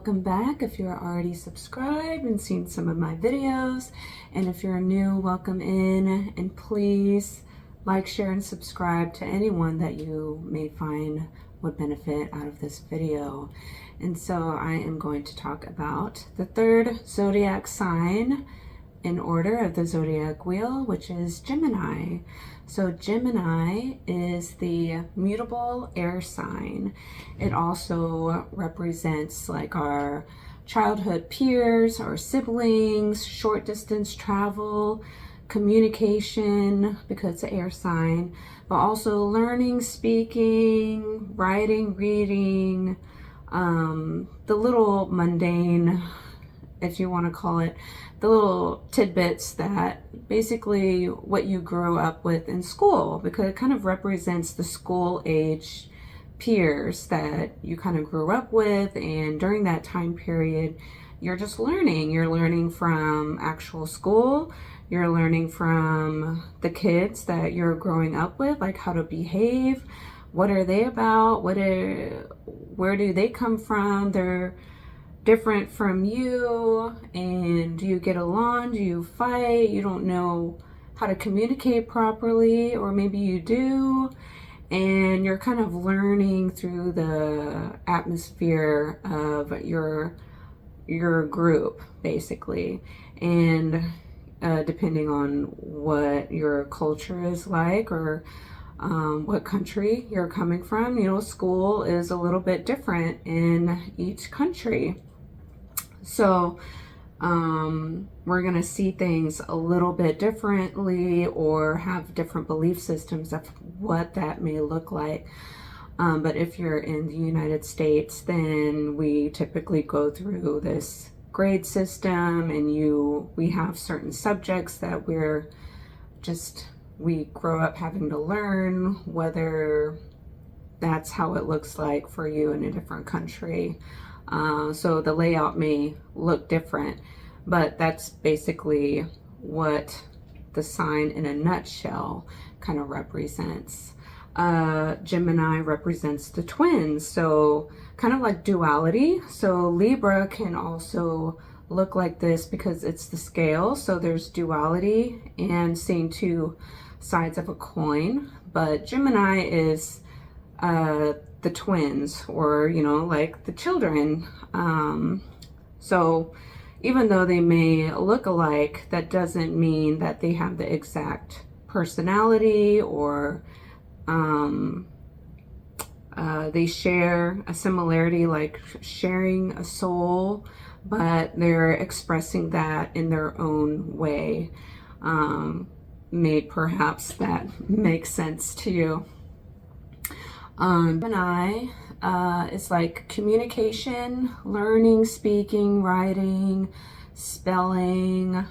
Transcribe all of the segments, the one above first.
welcome back if you're already subscribed and seen some of my videos. And if you're new, welcome in, and please like, share, and subscribe to anyone that you may find would benefit out of this video. And so I am going to talk about the third zodiac sign in order of the zodiac wheel, which is Gemini. So Gemini is the mutable air sign. It also represents like our childhood peers, our siblings, short distance travel, communication, because it's an air sign, but also learning, speaking, writing, reading, the little mundane, if you want to call it, the little tidbits that basically what you grew up with in school, because it kind of represents the school age peers that you kind of grew up with. And during that time period, you're just learning. You're learning from actual school. You're learning from the kids that you're growing up with, like how to behave. What are they about? Where do they come from? They're different from you, and do you get along? Do you fight? You don't know how to communicate properly, or maybe you do, and you're kind of learning through the atmosphere of your group, basically. And depending on what your culture is like, or what country you're coming from, you know, school is a little bit different in each country. So we're going to see things a little bit differently, or have different belief systems of what that may look like. But if you're in the United States, then we typically go through this grade system, and we have certain subjects that we grow up having to learn, whether that's how it looks like for you in a different country. So the layout may look different, but that's basically what the sign in a nutshell kind of represents. Gemini represents the twins, so kind of like duality. So Libra can also look like this because it's the scale. So there's duality and seeing two sides of a coin, but Gemini is the twins, or, you know, like the children. So even though they may look alike, that doesn't mean that they have the exact personality, or they share a similarity, like sharing a soul, but they're expressing that in their own way. Perhaps that makes sense to you. Gemini is like communication, learning, speaking, writing, spelling,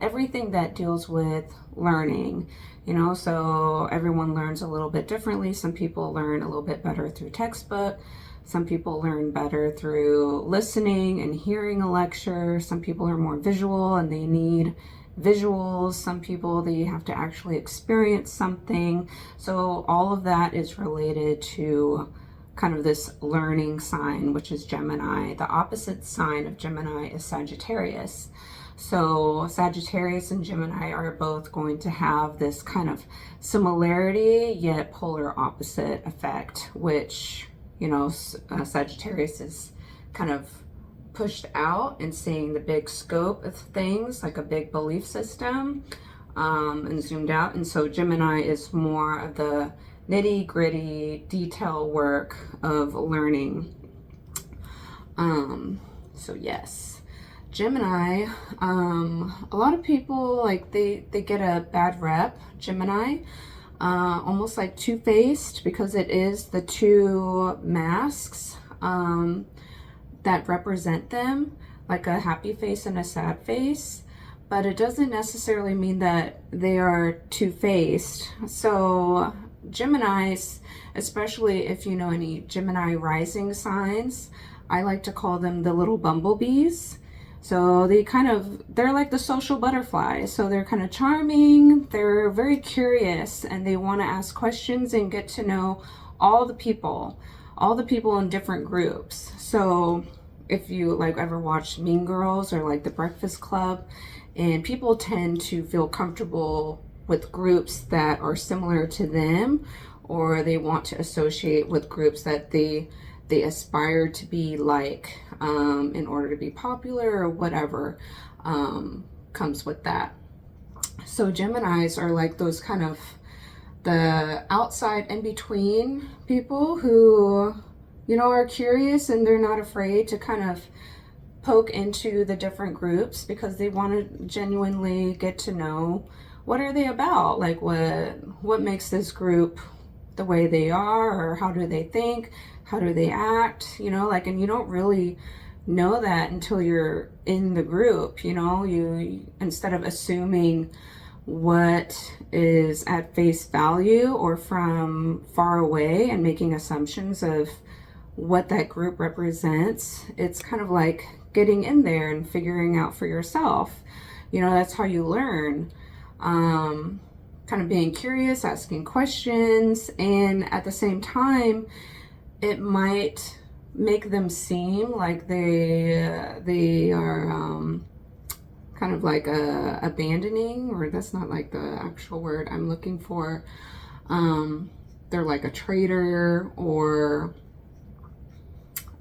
everything that deals with learning, you know. So everyone learns a little bit differently. Some people learn a little bit better through textbook. Some people learn better through listening and hearing a lecture. Some people are more visual and they need visuals. Some people, they have to actually experience something. So all of that is related to kind of this learning sign, which is Gemini. The opposite sign of Gemini is Sagittarius. So Sagittarius and Gemini are both going to have this kind of similarity yet polar opposite effect, which, you know, Sagittarius is kind of pushed out and seeing the big scope of things, like a big belief system, and zoomed out. And so Gemini is more of the nitty gritty detail work of learning. So yes, Gemini, a lot of people, like they get a bad rep, Gemini, almost like two-faced, because it is the two masks that represent them, like a happy face and a sad face, but it doesn't necessarily mean that they are two-faced. So Geminis, especially if you know any Gemini rising signs, I like to call them the little bumblebees. So they're like the social butterflies. So they're kind of charming, they're very curious, and they want to ask questions and get to know all the people in different groups. So if you like ever watched Mean Girls or like The Breakfast Club, and people tend to feel comfortable with groups that are similar to them, or they want to associate with groups that they aspire to be like, in order to be popular or whatever comes with that. So Geminis are like those kind of the outside in between people who, you know, are curious and they're not afraid to kind of poke into the different groups because they want to genuinely get to know what are they about, like what makes this group the way they are, or how do they think, how do they act, you know, like, and you don't really know that until you're in the group, you know. You, instead of assuming what is at face value or from far away and making assumptions of what that group represents, it's kind of like getting in there and figuring out for yourself. You know, that's how you learn. Kind of being curious, asking questions, and at the same time, it might make them seem like they are kind of like abandoning, or that's not like the actual word I'm looking for. They're like a traitor, or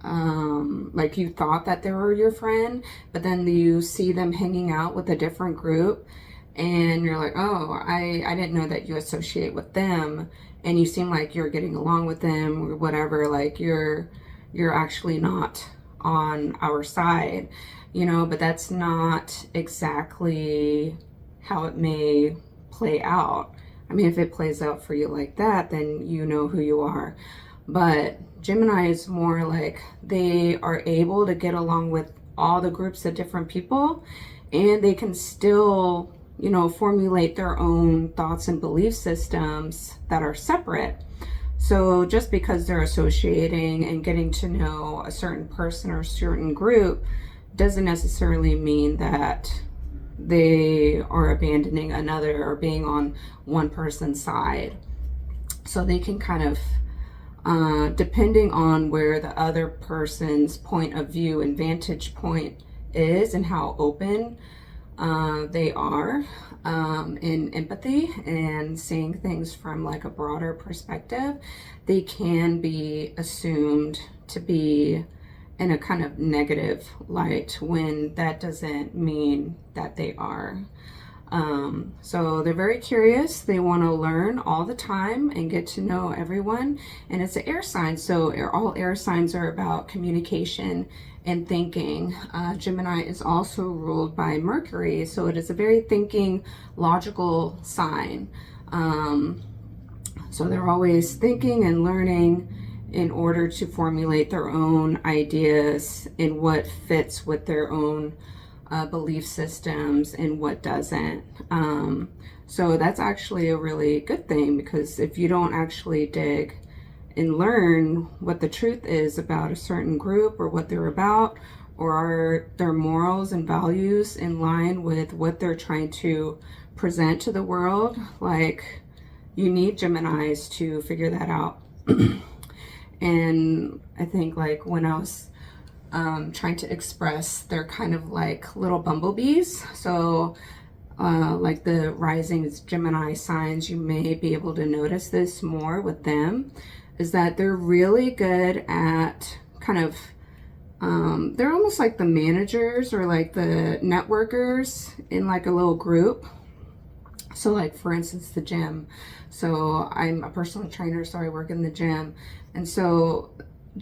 like you thought that they were your friend, but then you see them hanging out with a different group and you're like, oh, I didn't know that you associate with them, and you seem like you're getting along with them or whatever, like you're actually not on our side, you know. But that's not exactly how it may play out. I mean, if it plays out for you like that, then you know who you are. But Gemini is more like they are able to get along with all the groups of different people, and they can still, you know, formulate their own thoughts and belief systems that are separate. So just because they're associating and getting to know a certain person or a certain group doesn't necessarily mean that they are abandoning another or being on one person's side. So they can kind of, depending on where the other person's point of view and vantage point is and how open they are in empathy and seeing things from like a broader perspective, they can be assumed to be in a kind of negative light when that doesn't mean that they are. So they're very curious. They want to learn all the time and get to know everyone. And it's an air sign, so all air signs are about communication and thinking. Gemini is also ruled by Mercury, so it is a very thinking, logical sign. So they're always thinking and learning in order to formulate their own ideas in what fits with their own belief systems and what doesn't. So that's actually a really good thing, because if you don't actually dig and learn what the truth is about a certain group or what they're about, or are their morals and values in line with what they're trying to present to the world, like, you need Geminis to figure that out. And I think like when I was trying to express, they're kind of like little bumblebees. So like the rising Gemini signs, you may be able to notice this more with them, is that they're really good at kind of, they're almost like the managers or like the networkers in like a little group. So like, for instance, the gym. So I'm a personal trainer, so I work in the gym. And so the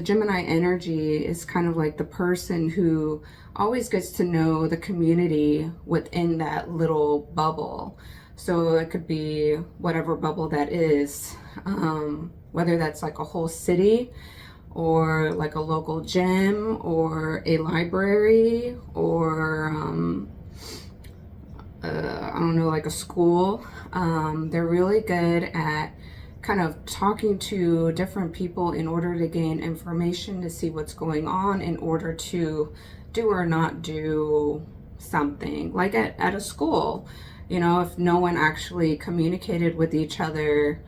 Gemini energy is kind of like the person who always gets to know the community within that little bubble. So it could be whatever bubble that is, whether that's like a whole city or like a local gym or a library or I don't know, like a school. They're really good at kind of talking to different people in order to gain information, to see what's going on, in order to do or not do something. Like at a school, you know, if no one actually communicated with each other,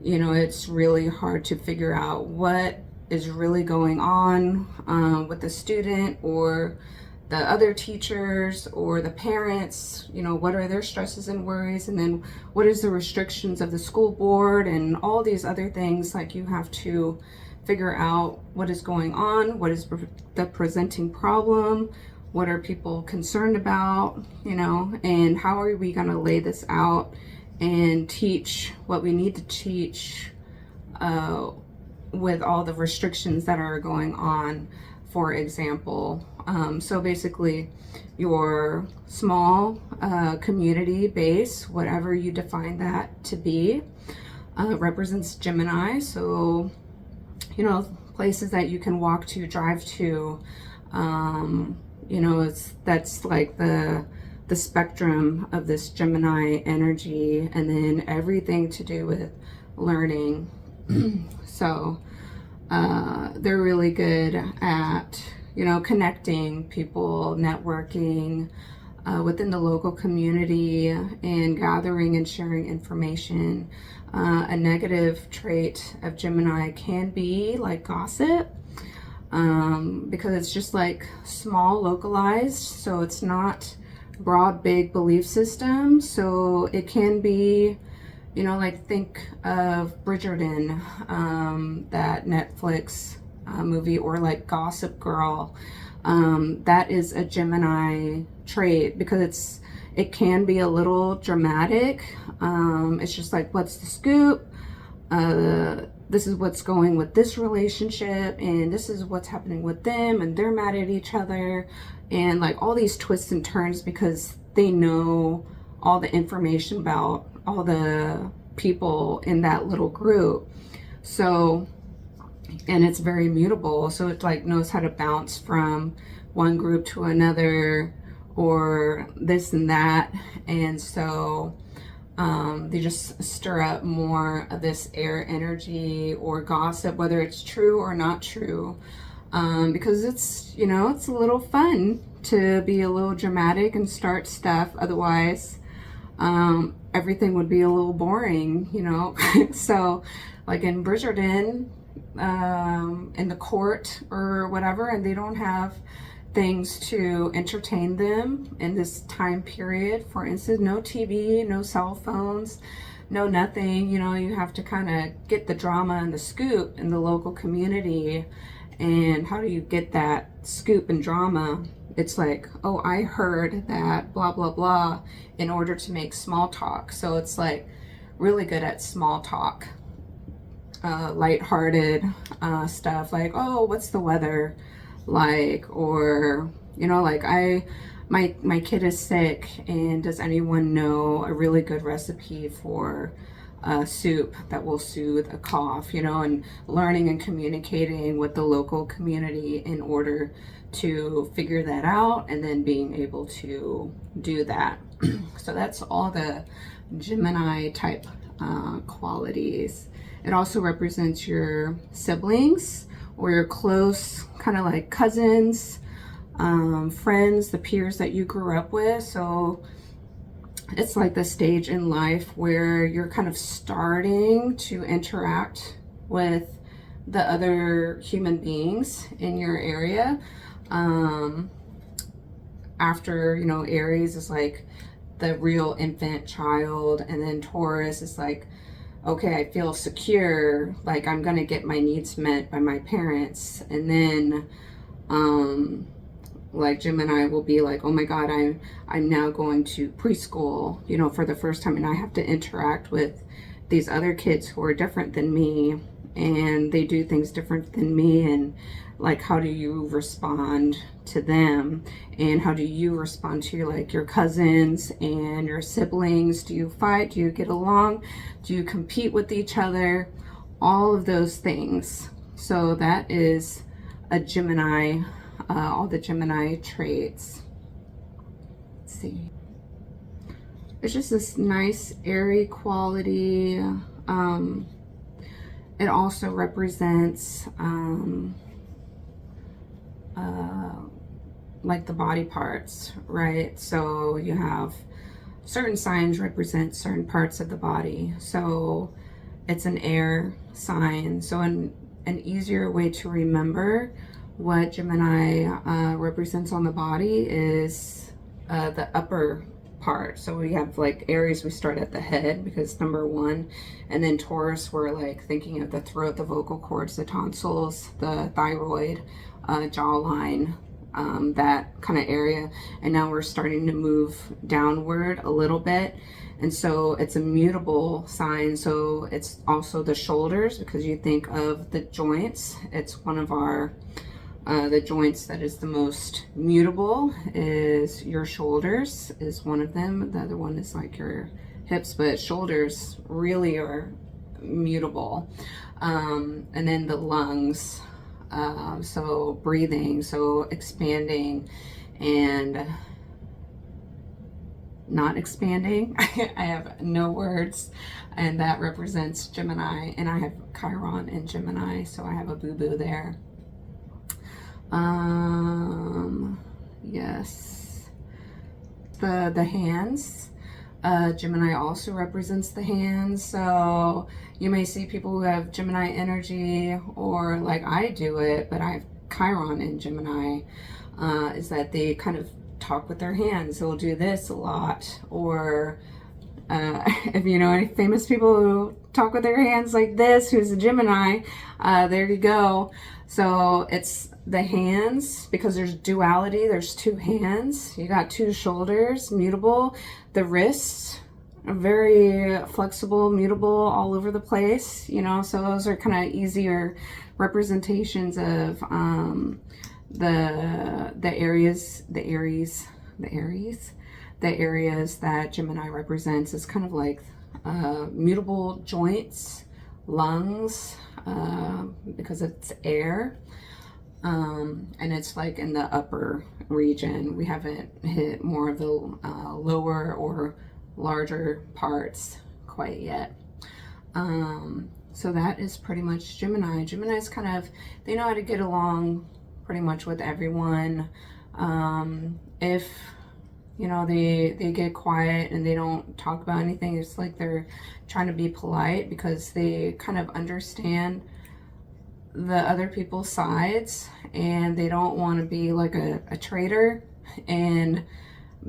you know, it's really hard to figure out what is really going on with the student or the other teachers or the parents. You know, what are their stresses and worries, and then what is the restrictions of the school board and all these other things. Like, you have to figure out what is going on, what is the presenting problem, what are people concerned about, you know, and how are we going to lay this out and teach what we need to teach with all the restrictions that are going on, for example. So basically, your small community base, whatever you define that to be, represents Gemini. So, you know, places that you can walk to, drive to, you know, that's like the spectrum of this Gemini energy, and then everything to do with learning. So they're really good at, you know, connecting people, networking within the local community, and gathering and sharing information. A negative trait of Gemini can be like gossip, because it's just like small, localized, so it's not broad, big belief system. So it can be, you know, like think of Bridgerton, that Netflix movie, or like Gossip Girl. That is a Gemini trait, because it can be a little dramatic. It's just like, what's the scoop? This is what's going with this relationship, and this is what's happening with them, and they're mad at each other, and like all these twists and turns, because they know all the information about all the people in that little group. So, and it's very mutable, so it like knows how to bounce from one group to another, or this and that. And so they just stir up more of this air energy or gossip, whether it's true or not true, because it's, you know, it's a little fun to be a little dramatic and start stuff. Otherwise, everything would be a little boring, you know. So like in Bridgerton, in the court or whatever, and they don't have things to entertain them in this time period. For instance, no TV, no cell phones, no nothing. You know, you have to kind of get the drama and the scoop in the local community. And how do you get that scoop and drama? It's like, oh, I heard that blah blah blah, in order to make small talk. So it's like really good at small talk, lighthearted stuff, like, oh, what's the weather like? Or, you know, like, my kid is sick, and does anyone know a really good recipe for soup that will soothe a cough? You know, and learning and communicating with the local community in order to figure that out, and then being able to do that. So that's all the Gemini type qualities. It also represents your siblings, or your close kind of like cousins, friends, the peers that you grew up with. So it's like the stage in life where you're kind of starting to interact with the other human beings in your area. After, you know, Aries is like the real infant child, and then Taurus is like, okay, I feel secure, like I'm gonna get my needs met by my parents. And then like Gemini will be like, oh my god, I'm now going to preschool, you know, for the first time, and I have to interact with these other kids who are different than me, and they do things different than me, and like, how do you respond to them, and how do you respond to like your cousins and your siblings? Do you fight? Do you get along? Do you compete with each other? All of those things. So that is a Gemini, all the Gemini traits. Let's see. It's just this nice airy quality. It also represents like the body parts, right? So you have certain signs represent certain parts of the body. So it's an air sign. So in an easier way to remember what Gemini represents on the body is the upper part. So we have like Aries, we start at the head because number one, and then Taurus, we're like thinking of the throat, the vocal cords, the tonsils, the thyroid, jawline, that kind of area. And now we're starting to move downward a little bit. And so it's a mutable sign. So it's also the shoulders, because you think of the joints. It's one of our the joints that is the most mutable is your shoulders is one of them. The other one is like your hips, but shoulders really are mutable. And then the lungs, so breathing, so expanding and not expanding. I have no words, and that represents Gemini, and I have Chiron in Gemini, so I have a boo-boo there. Yes, the hands, Gemini also represents the hands. So you may see people who have Gemini energy, or like I do it, but I have Chiron in Gemini, is that they kind of talk with their hands. They'll do this a lot, or if you know any famous people who talk with their hands like this, who's a Gemini, there you go. So it's the hands, because there's duality, there's two hands, you got two shoulders, mutable. The wrists are very flexible, mutable, all over the place, you know. So those are kind of easier representations of the areas that Gemini represents. Is kind of like mutable joints, lungs, because it's air, and it's like in the upper region. We haven't hit more of the lower or larger parts quite yet. So that is pretty much Gemini. Gemini's kind of, they know how to get along pretty much with everyone. If you know, they get quiet and they don't talk about anything, it's like they're trying to be polite, because they kind of understand the other people's sides, and they don't want to be like a traitor and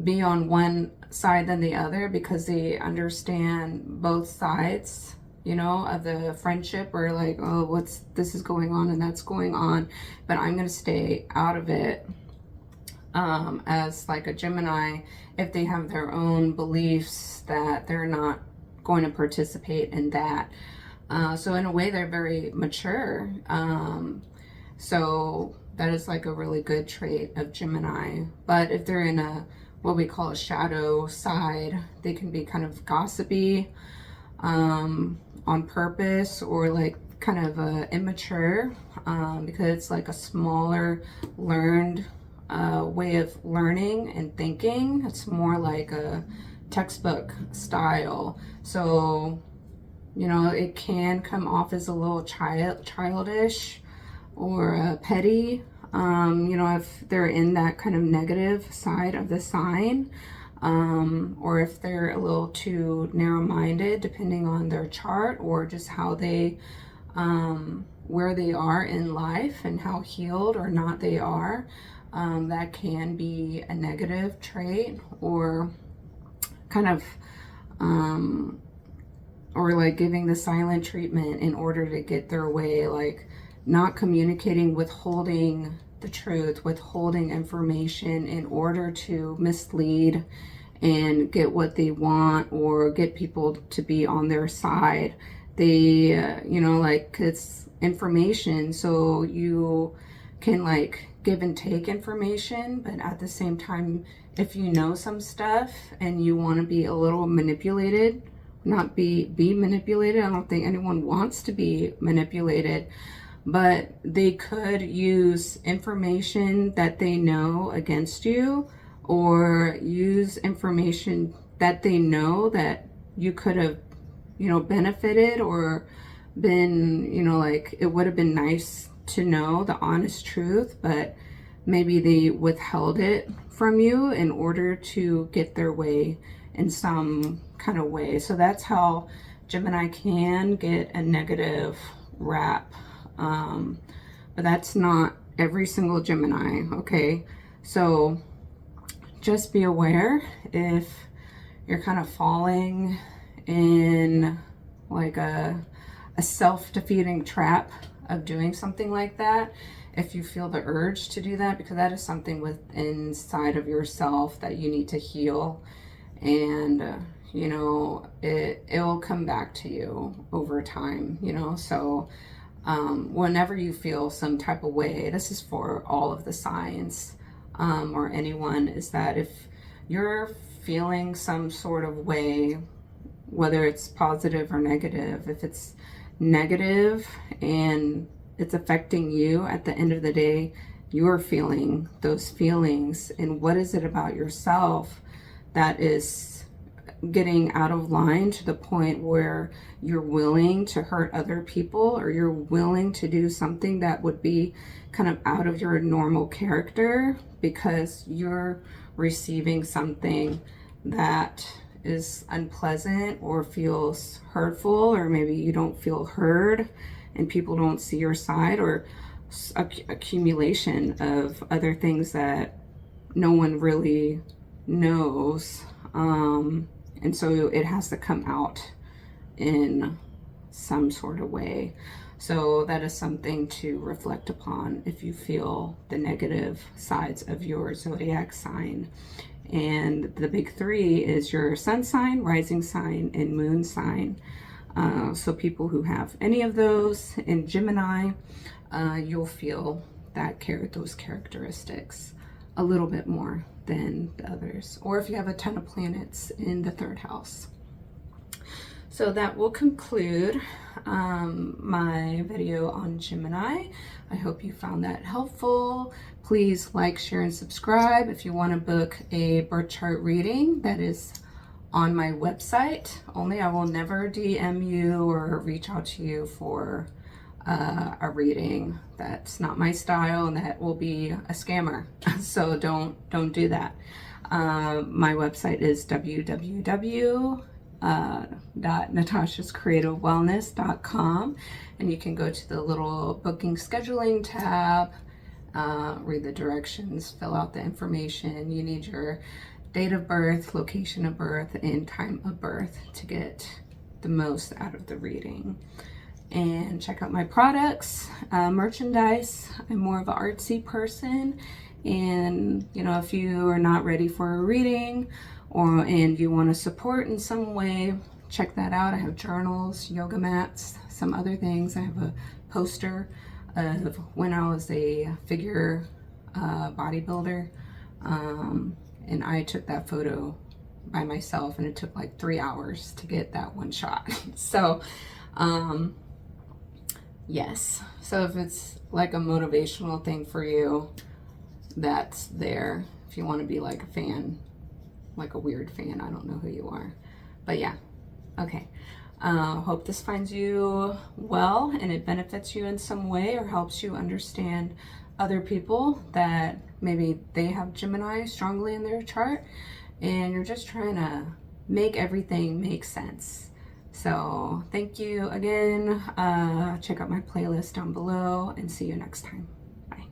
be on one side than the other, because they understand both sides, you know, of the friendship, or like, oh, this is going on and that's going on, but I'm going to stay out of it. As like a Gemini, if they have their own beliefs, that they're not going to participate in that. So in a way, they're very mature. So that is like a really good trait of Gemini. But if they're in what we call a shadow side, they can be kind of gossipy, on purpose, or like kind of immature, because it's like a smaller learned way of learning and thinking. It's more like a textbook style. So, you know, it can come off as a little childish or petty, you know, if they're in that kind of negative side of the sign, or if they're a little too narrow-minded, depending on their chart, or just how they, where they are in life and how healed or not they are. That can be a negative trait, or kind of, or like giving the silent treatment in order to get their way, like not communicating, withholding the truth, withholding information in order to mislead and get what they want, or get people to be on their side. They, you know, like, it's information, so you can like give and take information, but at the same time, if you know some stuff and you want to be a little manipulated, not be manipulated. I don't think anyone wants to be manipulated, but they could use information that they know against you, or use information that they know that you could have, you know, benefited, or been, you know, like, it would have been nice to know the honest truth, but maybe they withheld it from you in order to get their way in some kind of way. So that's how Gemini can get a negative rap But that's not every single Gemini, okay? So just be aware if you're kind of falling in like a self-defeating trap of doing something like that. If you feel the urge to do that, because that is something within inside of yourself that you need to heal, and you know, it will come back to you over time, you know. So whenever you feel some type of way, this is for all of the signs, or anyone, is that if you're feeling some sort of way, whether it's positive or negative, if it's negative and it's affecting you, at the end of the day, you're feeling those feelings. And what is it about yourself that is getting out of line to the point where you're willing to hurt other people, or you're willing to do something that would be kind of out of your normal character because you're receiving something that is unpleasant or feels hurtful, or maybe you don't feel heard and people don't see your side, or accumulation of other things that no one really knows. And so it has to come out in some sort of way. So that is something to reflect upon if you feel the negative sides of your zodiac sign. And the big three is your sun sign, rising sign, and moon sign. So people who have any of those in Gemini, you'll feel those characteristics a little bit more than the others. Or if you have a ton of planets in the third house. So that will conclude my video on Gemini. I hope you found that helpful. Please like, share, and subscribe. If you want to book a birth chart reading, that is on my website. Only I will never DM you or reach out to you for a reading. That's not my style, and that will be a scammer. So don't do that. My website is www.natashascreativewellness.com, and you can go to the little booking scheduling tab, read the directions, fill out the information. You need your date of birth, location of birth, and time of birth to get the most out of the reading. And check out my products, merchandise. I'm more of an artsy person, and you know, if you are not ready for a reading and you want to support in some way, check that out. I have journals, yoga mats, some other things. I have a poster of when I was a figure bodybuilder, and I took that photo by myself, and it took like 3 hours to get that one shot. So yes, so if it's like a motivational thing for you, that's there. If you want to be like a fan, like a weird fan, I don't know who you are, but yeah. Okay, hope this finds you well and it benefits you in some way, or helps you understand other people that maybe they have Gemini strongly in their chart, and you're just trying to make everything make sense. So thank you again. Check out my playlist down below, and see you next time. Bye.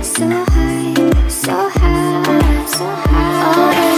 So high, so high, so high.